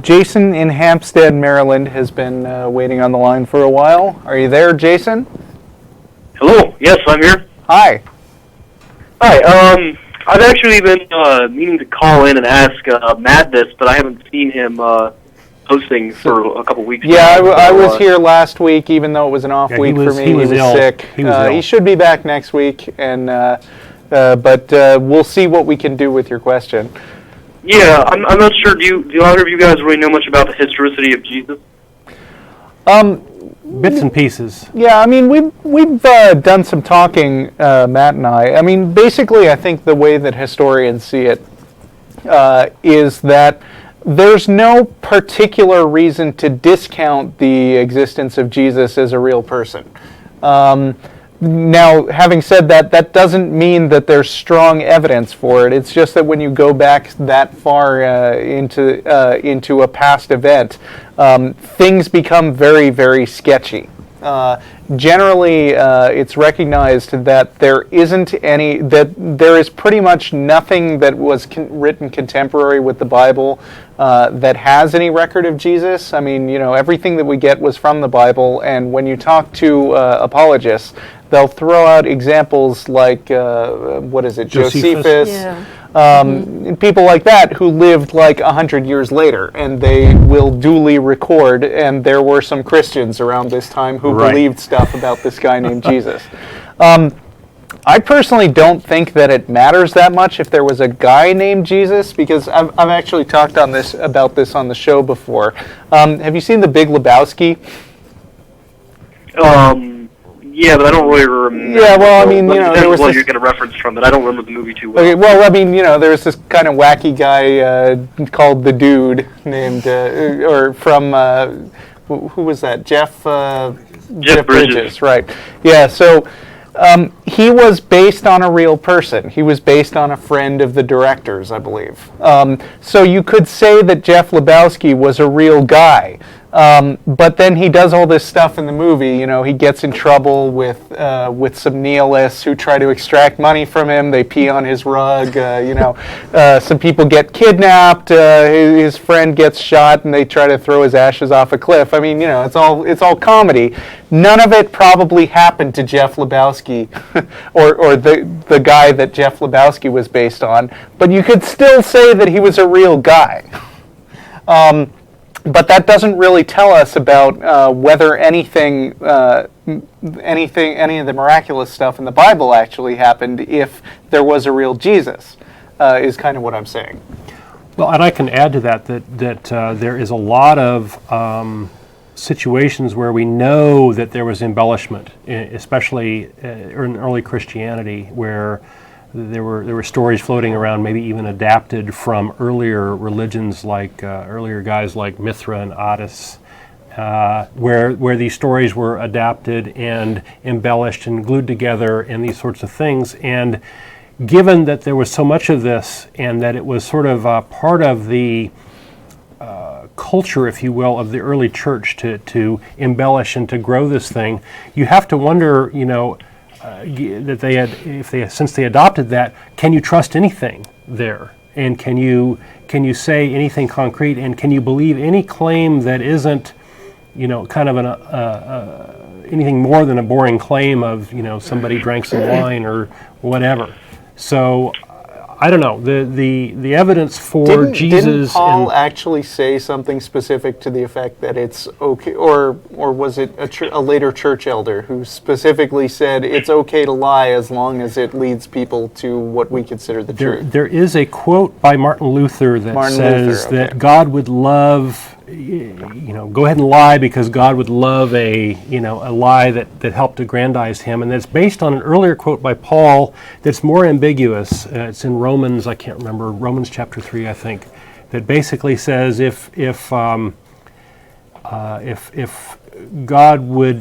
Jason in Hampstead, Maryland, has been waiting on the line for a while. Are you there, Jason? Hello. Yes, I'm here. Hi. Hi. I've actually been meaning to call in and ask Matt this, but I haven't seen him hosting for a couple weeks. Yeah, I was here last week, even though it was an off week for me. He was sick. He was ill. He should be back next week, and but we'll see what we can do with your question. Yeah, I'm not sure. Do either of you guys really know much about the historicity of Jesus? Bits and pieces. Yeah, I mean, we've done some talking, Matt and I. I mean, basically, I think the way that historians see it is that there's no particular reason to discount the existence of Jesus as a real person. Now, having said that, that doesn't mean that there's strong evidence for it. It's just that when you go back that far into a past event, things become very, very sketchy. Generally, it's recognized that there is pretty much nothing that was written contemporary with the Bible that has any record of Jesus. I mean, everything that we get was from the Bible, and when you talk to apologists, they'll throw out examples like, Josephus, and people like that who lived like 100 years later, and they will duly record, and there were some Christians around this time who believed stuff about this guy named Jesus. I personally don't think that it matters that much if there was a guy named Jesus, because I've actually talked about this on the show before. Have you seen The Big Lebowski? Yeah, but I don't really remember. Yeah, well, I mean, there was you're going to reference from it. I don't remember the movie too well. Okay, well, I mean, there was this kind of wacky guy called the Dude named, who was that? Jeff Bridges, right? Yeah. So he was based on a real person. He was based on a friend of the director's, I believe. So you could say that Jeff Lebowski was a real guy. But then he does all this stuff in the movie. He gets in trouble with some nihilists who try to extract money from him. They pee on his rug. Some people get kidnapped. His friend gets shot, and they try to throw his ashes off a cliff. I mean, it's all comedy. None of it probably happened to Jeff Lebowski, or the guy that Jeff Lebowski was based on. But you could still say that he was a real guy. But that doesn't really tell us about whether any of the miraculous stuff in the Bible actually happened if there was a real Jesus, is kind of what I'm saying. Well, and I can add to that there is a lot of situations where we know that there was embellishment, especially in early Christianity, where there were stories floating around, maybe even adapted from earlier religions, like earlier guys like Mithra and Attis, where these stories were adapted and embellished and glued together and these sorts of things. And given that there was so much of this, and that it was sort of part of the culture, if you will, of the early church to embellish and to grow this thing, you have to wonder, that since they adopted that, can you trust anything there? And can you say anything concrete? And can you believe any claim that isn't, kind of anything more than a boring claim of, somebody drank some wine or whatever? So I don't know. The evidence for Jesus. Didn't Paul actually say something specific to the effect that it's okay, or was it a later church elder who specifically said it's okay to lie as long as it leads people to what we consider the truth? There is a quote by Martin Luther that says that God would love, go ahead and lie because God would love a lie that helped aggrandize him, and that's based on an earlier quote by Paul that's more ambiguous. It's in Romans, I can't remember, Romans chapter 3, I think, that basically says if God would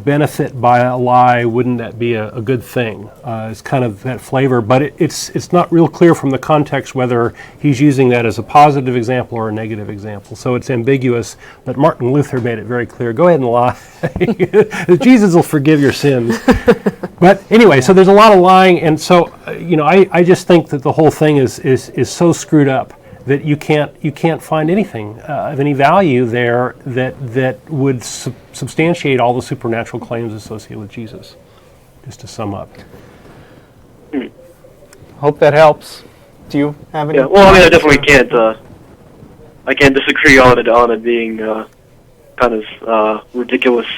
benefit by a lie, wouldn't that be a good thing? It's kind of that flavor, but it's not real clear from the context whether he's using that as a positive example or a negative example. So it's ambiguous, but Martin Luther made it very clear. Go ahead and lie. Jesus will forgive your sins. But anyway, so there's a lot of lying, and so I just think that the whole thing is so screwed up that you can't find anything of any value there that would substantiate all the supernatural claims associated with Jesus. Just to sum up. Hope that helps. Do you have any? Yeah. Well, I mean, I definitely can't. I can't disagree on it being kind of ridiculous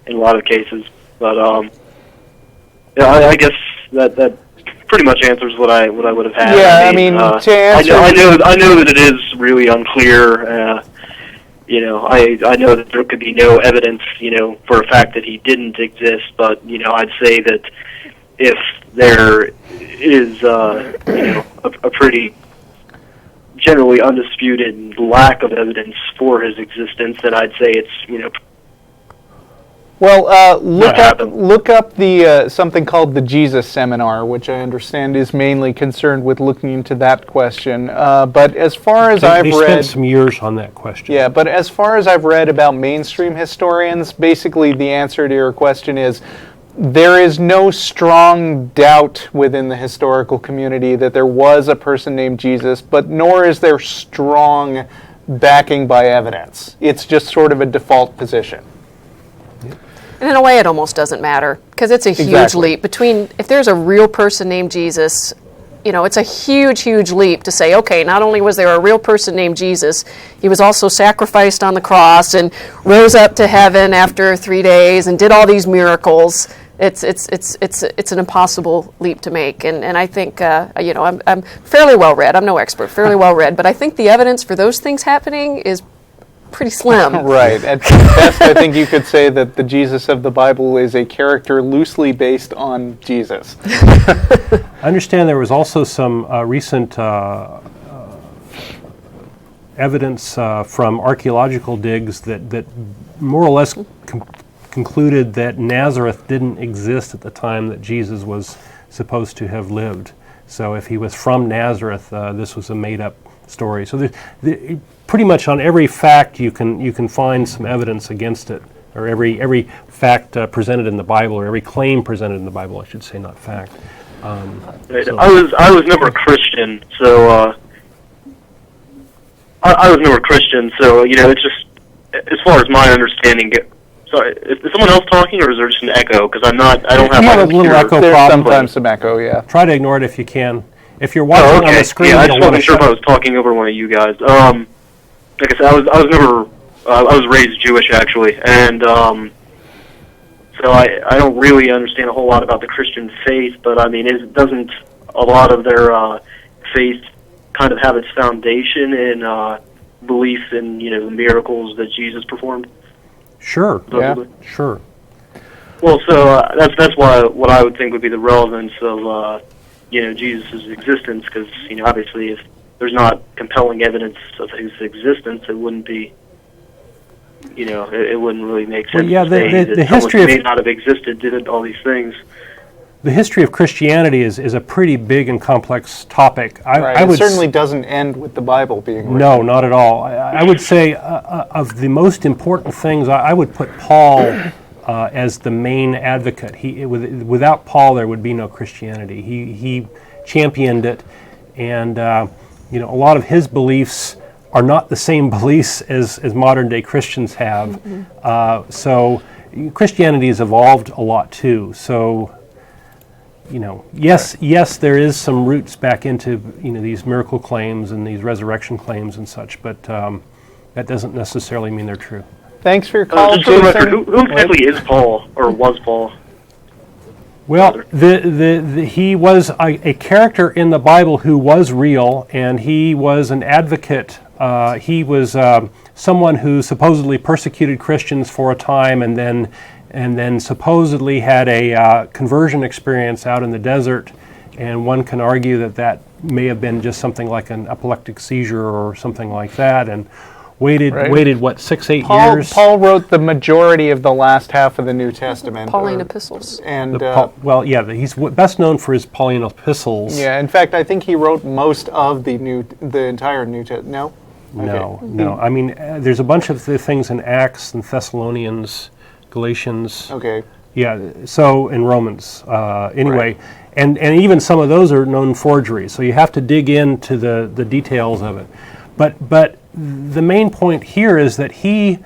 in a lot of cases. But yeah, I guess that pretty much answers what I would have had. Yeah, I mean, to answer, I know that it is really unclear. You know, I know that there could be no evidence, you know, for a fact that he didn't exist. But you know, I'd say that if there is, you know, a pretty generally undisputed lack of evidence for his existence, then I'd say it's, you know. well, look up the something called the Jesus Seminar, which I understand is mainly concerned with looking into that question. But as far as I've read, they spent some years on that question. Yeah, but as far as I've read about mainstream historians, basically the answer to your question is there is no strong doubt within the historical community that there was a person named Jesus, but nor is there strong backing by evidence. It's just sort of a default position. And in a way, it almost doesn't matter, because it's a huge leap between, if there's a real person named Jesus, you know, it's a huge, huge leap to say, okay, not only was there a real person named Jesus, he was also sacrificed on the cross and rose up to heaven after 3 days and did all these miracles. It's an impossible leap to make, and I think you know, I'm fairly well read. I'm no expert, fairly well read, but I think the evidence for those things happening is pretty slim. Right. At best, I think you could say that the Jesus of the Bible is a character loosely based on Jesus. I understand there was also some recent evidence from archaeological digs that more or less concluded that Nazareth didn't exist at the time that Jesus was supposed to have lived. So if he was from Nazareth, this was a made-up story. So pretty much on every fact you can find some evidence against it, or every fact presented in the Bible, or every claim presented in the Bible, I should say, not fact. So. I was never a Christian, so I was never a Christian. So you know, it's just as far as my understanding. Sorry, is someone else talking, or is there just an echo? Because I don't have. You have a little echo There's problem. sometimes some echo, yeah. Try to ignore it if you can. If you're watching on the screen, yeah, I you just don't wasn't sure if I was talking over one of you guys. Like I said, I was raised Jewish actually, and so I don't really understand a whole lot about the Christian faith. But I mean, doesn't a lot of their faith kind of have its foundation in belief in, you know, the miracles that Jesus performed? Sure. Supposedly? Yeah. Sure. Well, so that's why what I would think would be the relevance of you know, Jesus' existence, because, you know, obviously if there's not compelling evidence of his existence, it wouldn't be, you know, it wouldn't really make sense to say that someone may not have existed, did all these things. The history of Christianity is a pretty big and complex topic. It certainly doesn't end with the Bible being written. No, not at all. I would say of the most important things, I would put Paul as the main advocate. Without Paul, there would be no Christianity. He championed it, and you know, a lot of his beliefs are not the same beliefs as modern day Christians have. Mm-hmm. So Christianity has evolved a lot too. So, you know, yes, there is some roots back into, you know, these miracle claims and these resurrection claims and such, but that doesn't necessarily mean they're true. Thanks for your call, just for the record, who exactly is Paul, or was Paul? Well, he was a character in the Bible who was real, and he was an advocate. He was someone who supposedly persecuted Christians for a time, and then supposedly had a conversion experience out in the desert. And one can argue that may have been just something like an epileptic seizure or something like that, and waited what, 6-8 years? Paul wrote the majority of the last half of the New Testament. Pauline epistles. And he's best known for his Pauline epistles. Yeah, in fact, I think he wrote most of the entire New Testament. No? Okay. No. I mean, there's a bunch of the things in Acts and Thessalonians, Galatians. Okay. Yeah, so in Romans. Anyway, right. and even some of those are known forgeries, so you have to dig into the details of it. But the main point here is that he,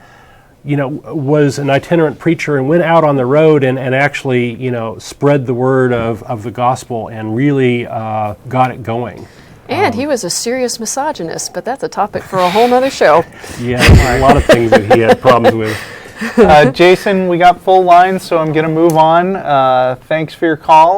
was an itinerant preacher and went out on the road and actually, spread the word of the gospel and really got it going. And he was a serious misogynist, but that's a topic for a whole nother show. Yeah, a lot of things that he had problems with. Jason, we got full lines, so I'm going to move on. Thanks for your call.